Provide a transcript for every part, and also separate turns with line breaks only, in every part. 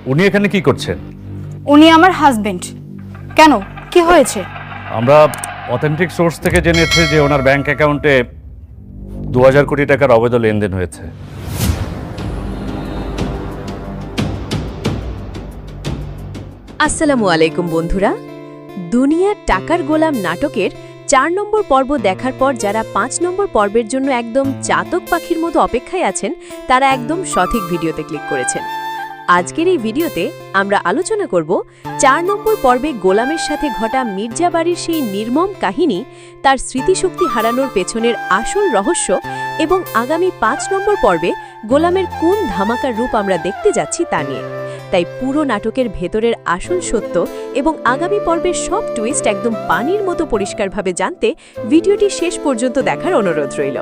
উনি এখানে কি করছেন?
উনি আমার হাজবেন্ড। কেন, কি হয়েছে?
আমরা অথেন্টিক সোর্স থেকে জেনেছি যে ওনার ব্যাংক অ্যাকাউন্টে 2000 কোটি টাকার অবৈধ লেনদেন হয়েছে।
আসসালামু আলাইকুম বন্ধুরা। দুনিয়ার টাকার গোলাম নাটকের 4 নম্বর পর্ব দেখার পর যারা 5 নম্বর পর্বের জন্য একদম চাতক পাখির মতো অপেক্ষায় আছেন, তারা একদম সঠিক ভিডিওতে ক্লিক করেছেন। আজকের এই ভিডিওতে আমরা আলোচনা করব 4 নম্বর পর্বে গোলামের সাথে ঘটা মির্জা বাড়ির সেই নির্মম কাহিনী, তার স্মৃতিশক্তি হারানোর পেছনের আসল রহস্য এবং আগামী 5 নম্বর পর্বে গোলামের কোন ধামাকার রূপ আমরা দেখতে যাচ্ছি তা নিয়ে। তাই পুরো নাটকের ভেতরের আসল সত্য এবং আগামী পর্বের সব টুইস্ট একদম পানির মতো পরিষ্কারভাবে জানতে ভিডিওটি শেষ পর্যন্ত দেখার অনুরোধ রইল।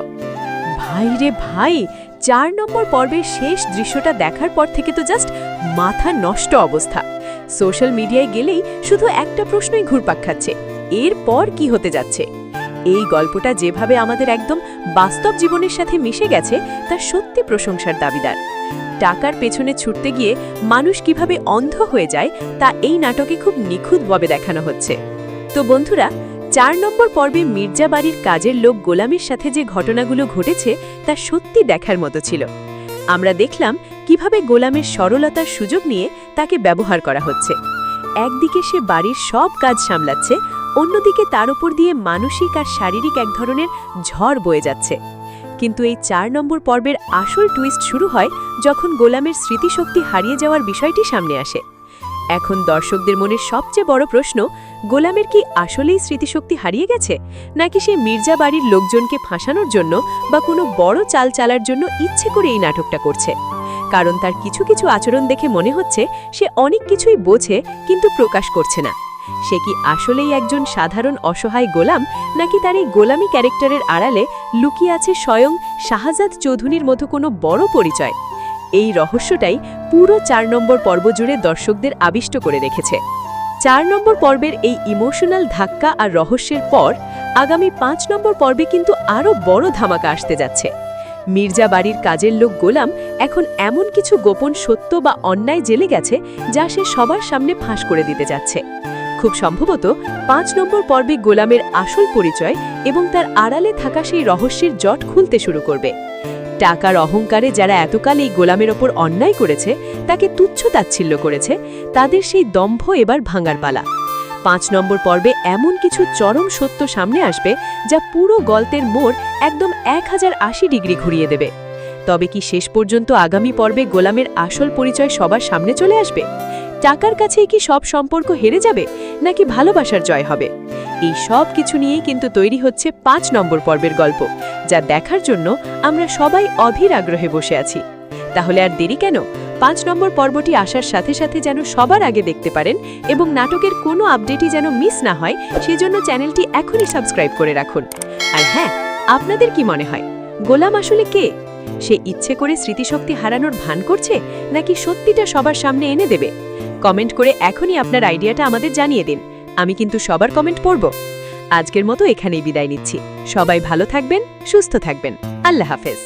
ভাই রে ভাই, 4 নম্বর পর্বের শেষ দৃশ্যটা দেখার পর থেকে তো জাস্ট মাথা নষ্ট অবস্থা। সোশ্যাল মিডিয়ায় গেলেই শুধু একটা প্রশ্নই ঘুরপাক খাচ্ছে, এরপর কি হতে যাচ্ছে। এই গল্পটা যেভাবে আমাদের একদম বাস্তব জীবনের সাথে মিশে গেছে তা সত্যি প্রশংসার দাবিদার। টাকার পেছনে ছুটতে গিয়ে মানুষ কিভাবে অন্ধ হয়ে যায় তা এই নাটকে খুব নিখুঁতভাবে দেখানো হচ্ছে। তো বন্ধুরা, 4 নম্বর পর্বে মির্জা বাড়ির কাজের লোক গোলামের সাথে যে ঘটনাগুলো ঘটেছে তা সত্যি দেখার মতো ছিল। আমরা দেখলাম কিভাবে গোলামের সরলতার সুযোগ নিয়ে তাকে ব্যবহার করা হচ্ছে। একদিকে সে বাড়ির সব কাজ সামলাচ্ছে, অন্যদিকে তার উপর দিয়ে মানসিক আর শারীরিক এক ধরনের ঝড় বয়ে যাচ্ছে। কিন্তু এই 4 নম্বর পর্বের আসল টুইস্ট শুরু হয় যখন গোলামের স্মৃতিশক্তি হারিয়ে যাওয়ার বিষয়টি সামনে আসে। এখন দর্শকদের মনে সবচেয়ে বড় প্রশ্ন, গোলামের কি আসলেই স্মৃতিশক্তি হারিয়ে গেছে, নাকি সে মির্জা বাড়ির লোকজনকে ফাঁসানোর জন্য বা কোনো বড় চাল চালার জন্য ইচ্ছে করে এই নাটকটা করছে? কারণ তার কিছু কিছু আচরণ দেখে মনে হচ্ছে সে অনেক কিছুই বোঝে কিন্তু প্রকাশ করছে না। সে কি আসলেই একজন সাধারণ অসহায় গোলাম, নাকি তার এই গোলামি ক্যারেক্টারের আড়ালে লুকিয়ে আছে স্বয়ং শাহজাদ চৌধুরীর মতো কোনো বড় পরিচয়? এই রহস্যটাই পুরো 4 নম্বর পর্ব জুড়ে দর্শকদের আবিষ্ট করে রেখেছে। 4 নম্বর পর্বের এই ইমোশনাল ধাক্কা আর রহস্যের পর আগামী 5 নম্বর পর্বে কিন্তু আরও বড় ধামাকা আসতে যাচ্ছে। মির্জা বাড়ির কাজের লোক গোলাম এখন এমন কিছু গোপন সত্য বা অন্যায় জেলে গেছে যা সে সবার সামনে ফাঁস করে দিতে যাচ্ছে। খুব সম্ভবত 5 নম্বর পর্বে গোলামের আসল পরিচয় এবং তার আড়ালে থাকা সেই রহস্যের জট খুলতে শুরু করবে। টাকার অহংকারে যারা এতকাল এই গোলামের ওপর অন্যায় করেছে, তাকে তুচ্ছ তাচ্ছিল্য করেছে, তাদের সেই দম্ভ এবার ভাঙার পালা। 5 নম্বর পর্বে এমন কিছু চরম সত্য সামনে আসবে যা পুরো গল্পের মোড় একদম 1080 ডিগ্রি ঘুরিয়ে দেবে। তবে কি শেষ পর্যন্ত আগামী পর্বে গোলামের আসল পরিচয় সবার সামনে চলে আসবে? টাকার কাছেই কি সব সম্পর্ক হেরে যাবে, নাকি ভালোবাসার জয় হবে? এই সব কিছু নিয়েই কিন্তু তৈরি হচ্ছে 5 নম্বর পর্বের গল্প, যা দেখার জন্য আমরা সবাই অধীর আগ্রহে বসে আছি। তাহলে আর দেরি কেন? 5 নম্বর পর্বটি আসার সাথে সাথে যেন সবার আগে দেখতে পারেন এবং নাটকের কোনো আপডেটই যেন মিস না হয়, সেজন্য চ্যানেলটি এখনই সাবস্ক্রাইব করে রাখুন। আর হ্যাঁ, আপনাদের কি মনে হয় গোলাম আসলে কে? সে ইচ্ছে করে স্মৃতিশক্তি হারানোর ভান করছে, নাকি সত্যিটা সবার সামনে এনে দেবে? কমেন্ট করে এখনই আপনার আইডিয়াটা আমাদের জানিয়ে দিন। আমি কিন্তু সবার কমেন্ট পড়ব। আজকের মতো এখানেই বিদায় নিচ্ছি। সবাই ভালো থাকবেন, সুস্থ থাকবেন। আল্লাহ হাফেজ।